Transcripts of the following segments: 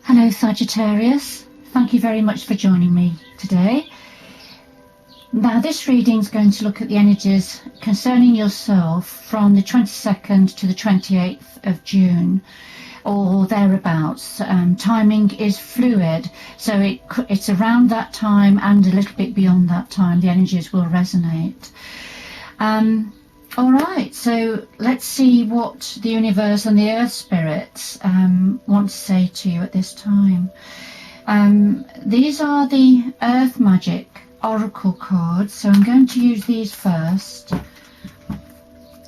Hello Sagittarius, thank you very much for joining me today. Now this reading is going to look at the energies concerning yourself from the 22nd to the 28th of June or thereabouts. Timing is fluid, so it's around that time and a little bit beyond that time the energies will resonate. Alright, so let's see what the universe and the earth spirits want to say to you at this time. These are the earth magic oracle cards, so I'm going to use these first.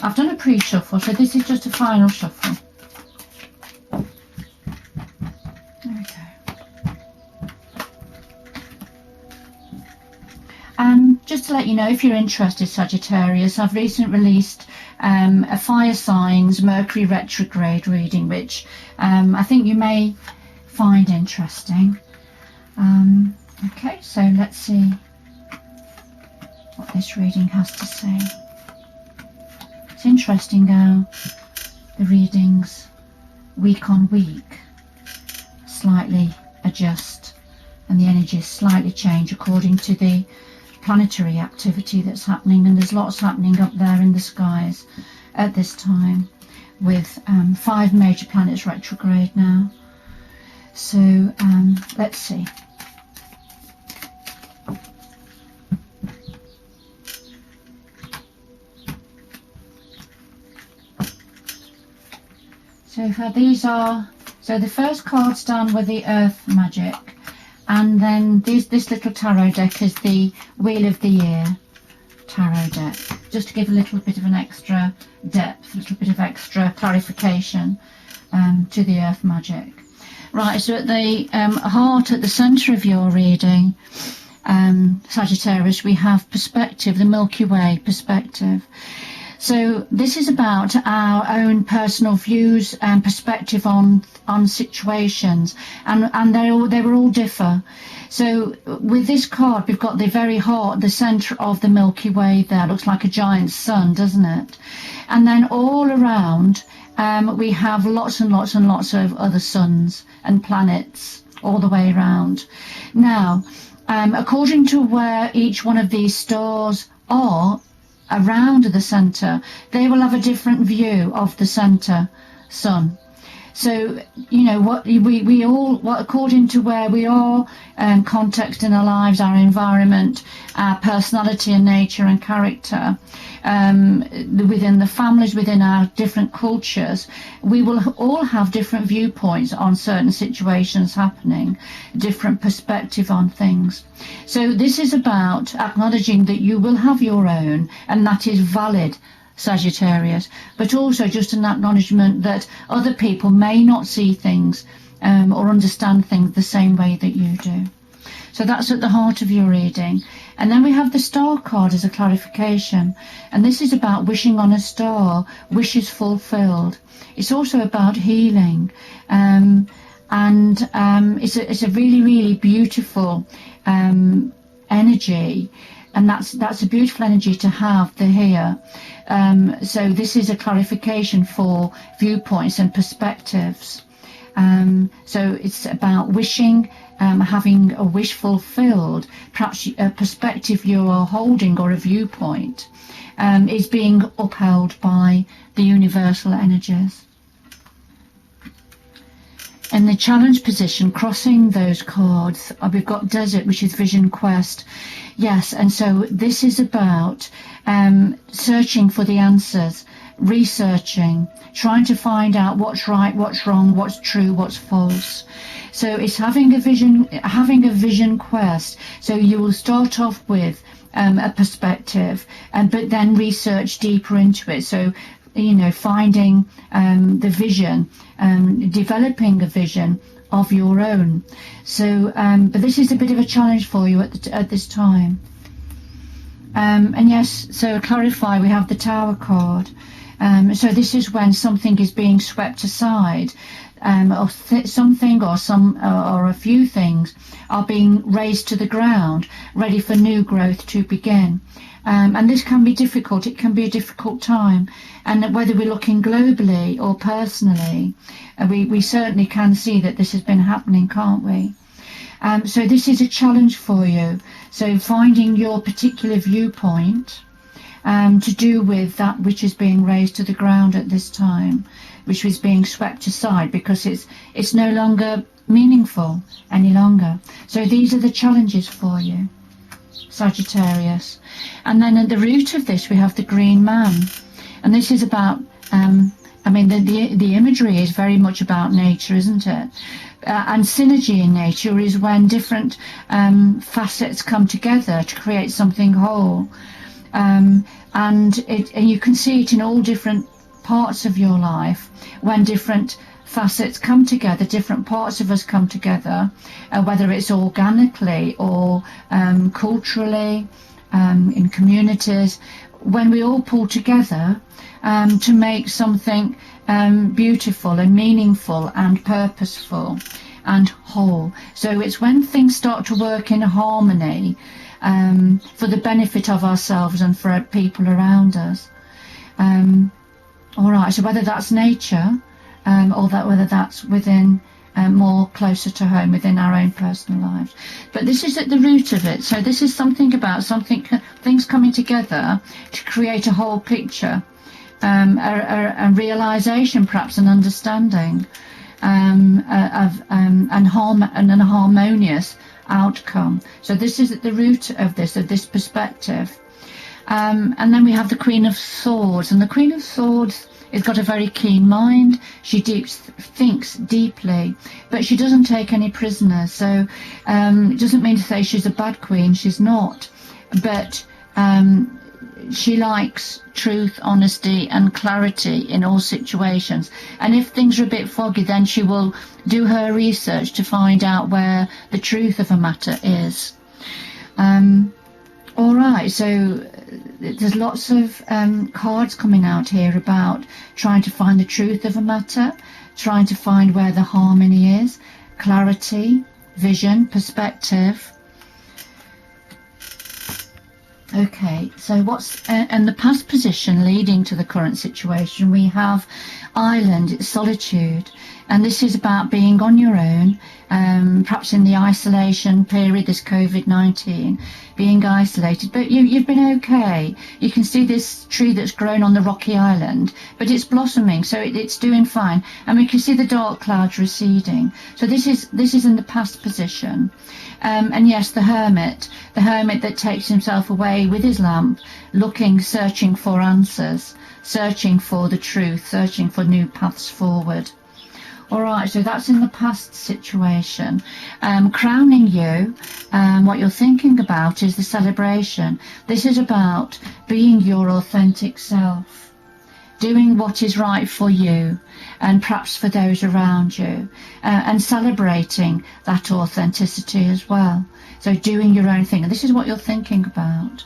I've done a pre-shuffle, so this is just a final shuffle. There we go. Just to let you know, if you're interested, Sagittarius, I've recently released a fire signs Mercury retrograde reading, which I think you may find interesting. Okay, so let's see what this reading has to say. It's interesting how the readings week on week slightly adjust and the energies slightly change according to the planetary activity that's happening, and there's lots happening up there in the skies at this time with 5 major planets retrograde now. So let's see. So the first cards down were the earth magic, and then this little tarot deck is the Wheel of the Year tarot deck, just to give a little bit of an extra depth, a little bit of extra clarification to the earth magic. Right, so at the heart, at the centre of your reading, Sagittarius, we have perspective, the Milky Way perspective. So this is about our own personal views and perspective on situations, and they will all differ. So with this card, we've got the very heart, the centre of the Milky Way there. Looks like a giant sun, doesn't it? And then all around we have lots and lots and lots of other suns and planets all the way around. Now, according to where each one of these stars are around the centre, they will have a different view of the centre sun. So you know what we all, according to where we are, context in our lives, our environment, our personality and nature and character, within the families, within our different cultures, we will all have different viewpoints on certain situations happening, different perspective on things. So this is about acknowledging that you will have your own, and that is valid, Sagittarius, but also just an acknowledgement that other people may not see things or understand things the same way that you do. So that's at the heart of your reading. And then we have the star card as a clarification, and this is about wishing on a star, wishes fulfilled. It's also about healing, and it's a really, really beautiful energy. And that's a beautiful energy to have here. So this is a clarification for viewpoints and perspectives. So it's about wishing, having a wish fulfilled. Perhaps a perspective you are holding or a viewpoint is being upheld by the universal energies. In the challenge position, crossing those cards, we've got desert, which is vision quest. Yes, and so this is about searching for the answers, researching, trying to find out what's right, what's wrong, what's true, what's false. So it's having a vision quest. So you will start off with a perspective, but then research deeper into it. So finding the vision, developing a vision of your own. So, but this is a bit of a challenge for you at this time. And yes, so clarify, we have the Tower card. So this is when something is being swept aside. or something or or a few things are being raised to the ground, ready for new growth to begin. And this can be difficult. It can be a difficult time. And whether we're looking globally or personally, we certainly can see that this has been happening, can't we? So this is a challenge for you. So finding your particular viewpoint to do with that which is being raised to the ground at this time, which is being swept aside because it's no longer meaningful any longer. So these are the challenges for you, Sagittarius. And then at the root of this we have the green man, and this is about the imagery is very much about nature, isn't it? And synergy in nature is when different facets come together to create something whole. And you can see it in all different parts of your life when different facets come together, different parts of us come together, whether it's organically or culturally, in communities, when we all pull together to make something beautiful and meaningful and purposeful and whole. So it's when things start to work in harmony for the benefit of ourselves and for people around us. All right, so whether that's nature or whether that's within more closer to home, within our own personal lives. But this is at the root of it. So this is something about things coming together to create a whole picture, a realization, perhaps an understanding of an harmonious outcome. So this is at the root of this perspective. And then we have the Queen of Swords, and the Queen of Swords has got a very keen mind. She thinks deeply, but she doesn't take any prisoners. So it doesn't mean to say she's a bad queen. She's not. But she likes truth, honesty and clarity in all situations. And if things are a bit foggy, then she will do her research to find out where the truth of a matter is. All right, so there's lots of cards coming out here about trying to find the truth of a matter, trying to find where the harmony is, clarity, vision, perspective. Okay, so what's in the past position leading to the current situation? We have island, it's solitude, and this is about being on your own, perhaps in the isolation period, this COVID-19, being isolated, but you've been okay. You can see this tree that's grown on the rocky island, but it's blossoming, so it's doing fine, and we can see the dark clouds receding. So this is in the past position. And yes, the hermit that takes himself away with his lamp, looking, searching for answers, searching for the truth, searching for new paths forward. All right, so that's in the past situation. Crowning you, what you're thinking about is the celebration. This is about being your authentic self, doing what is right for you and perhaps for those around you, and celebrating that authenticity as well. So doing your own thing, and this is what you're thinking about.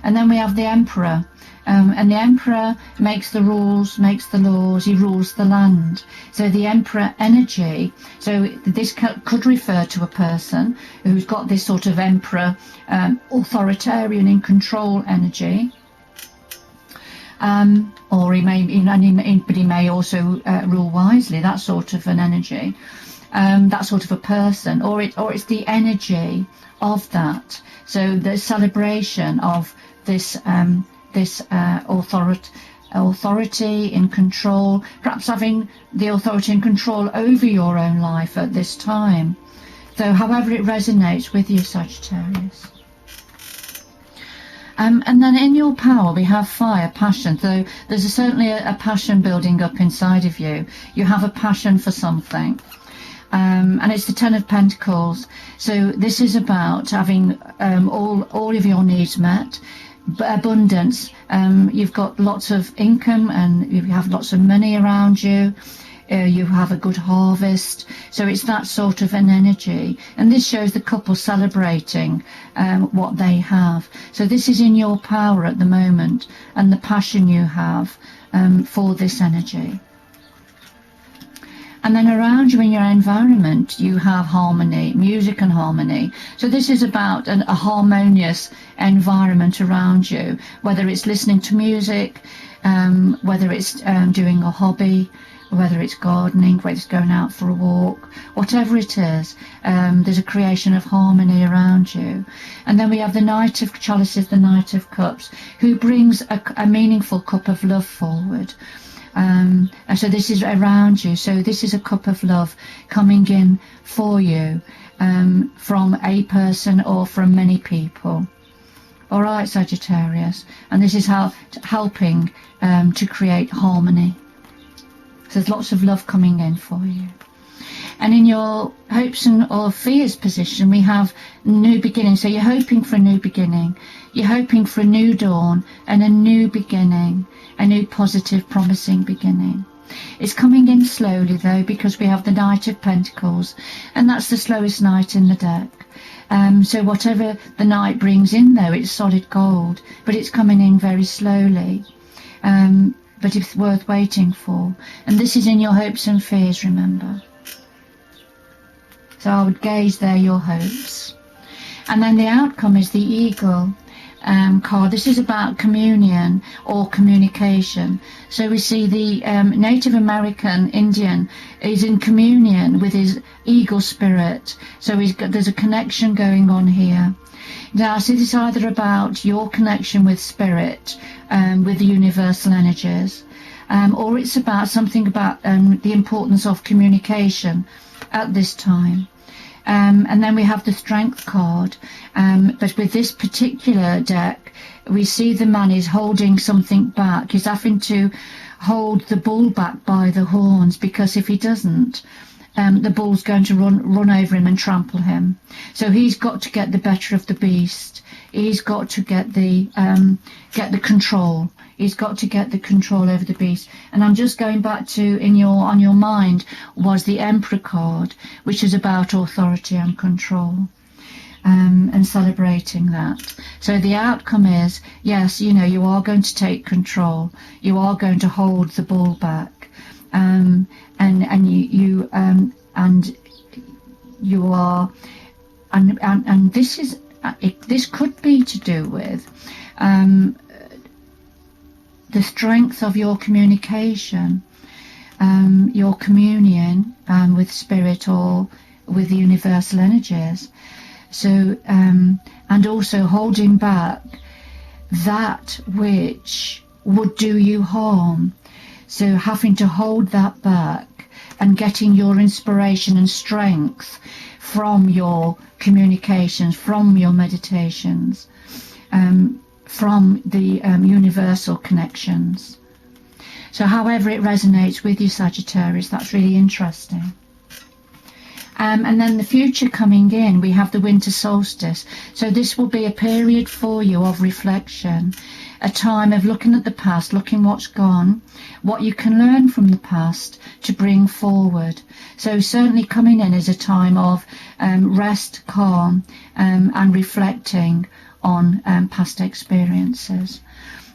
And then we have the Emperor. And the Emperor makes the rules, makes the laws, he rules the land. So the Emperor energy, so this could refer to a person who's got this sort of Emperor, authoritarian in control energy. Or he may also rule wisely, that sort of an energy, that sort of a person, or it's the energy of that. So the celebration of this authority in control, perhaps having the authority and control over your own life at this time. So however it resonates with you, Sagittarius. And then in your power we have fire, passion. So there's certainly a passion building up inside of you. You have a passion for something. And it's the Ten of Pentacles. So this is about having all of your needs met. Abundance, you've got lots of income and you have lots of money around you, you have a good harvest, so it's that sort of an energy, and this shows the couple celebrating what they have. So this is in your power at the moment and the passion you have for this energy. And then around you in your environment, you have harmony, music and harmony. So this is about a harmonious environment around you, whether it's listening to music, whether it's doing a hobby, whether it's gardening, whether it's going out for a walk, whatever it is, there's a creation of harmony around you. And then we have the Knight of Chalices, the Knight of Cups, who brings a meaningful cup of love forward. And so this is around you. So this is a cup of love coming in for you, from a person or from many people. All right, Sagittarius. And this is how helping to create harmony. So there's lots of love coming in for you. And in your hopes or fears position, we have new beginning. So you're hoping for a new beginning. You're hoping for a new dawn and a new beginning, a new positive, promising beginning. It's coming in slowly, though, because we have the Knight of Pentacles, and that's the slowest knight in the deck. So whatever the knight brings in, though, it's solid gold, but it's coming in very slowly. But it's worth waiting for. And this is in your hopes and fears, remember. So I would gaze there your hopes. And then the outcome is the Eagle card. This is about communion or communication. So we see the Native American Indian is in communion with his eagle spirit. So there's a connection going on here. Now, so this is either about your connection with spirit, with the universal energies, or it's about something about the importance of communication at this time. And then we have the Strength card, but with this particular deck, we see the man is holding something back. He's having to hold the bull back by the horns, because if he doesn't, the bull's going to run over him and trample him. So he's got to get the better of the beast. He's got to get the control. He's got to get the control over the beast. And I'm just going back to on your mind was the Emperor card, which is about authority and control, and celebrating that. So the outcome is, yes, you are going to take control. You are going to hold the bull back, and you are, and this is this could be to do with the strength of your communication, your communion with spirit or with the universal energies. So and also holding back that which would do you harm. So having to hold that back and getting your inspiration and strength from your communications, from your meditations, from the universal connections. So however it resonates with you, Sagittarius, that's really interesting. And then the future coming in, we have the winter solstice. So this will be a period for you of reflection, a time of looking at the past, looking what's gone, what you can learn from the past to bring forward. So certainly coming in is a time of rest, calm, and reflecting on past experiences.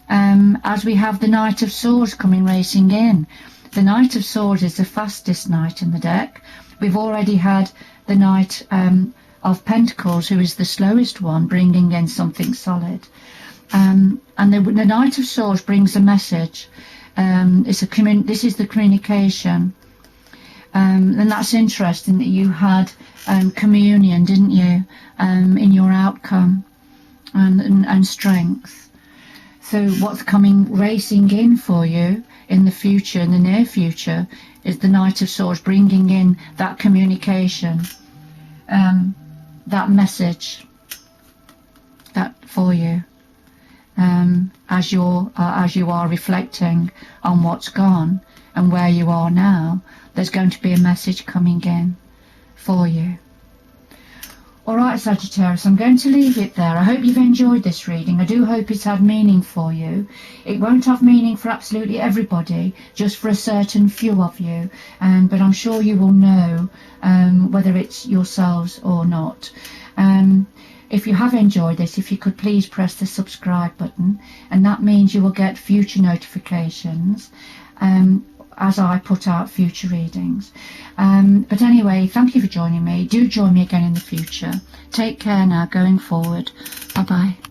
As we have the Knight of Swords coming racing in. The Knight of Swords is the fastest knight in the deck. We've already had the Knight of Pentacles, who is the slowest one, bringing in something solid. And the Knight of Swords brings a message. This is the communication. And that's interesting that you had communion, didn't you, in your outcome and strength. So what's coming racing in for you in the future, in the near future, is the Knight of Swords bringing in that communication, that message, that for you, as you are reflecting on what's gone and where you are now. There's going to be a message coming in for you. All right, Sagittarius, I'm going to leave it there. I hope you've enjoyed this reading. I do hope it's had meaning for you. It won't have meaning for absolutely everybody, just for a certain few of you. But I'm sure you will know whether it's yourselves or not. If you have enjoyed this, if you could please press the subscribe button, and that means you will get future notifications. as I put out future readings. But anyway, thank you for joining me. Do join me again in the future. Take care now going forward. Bye bye.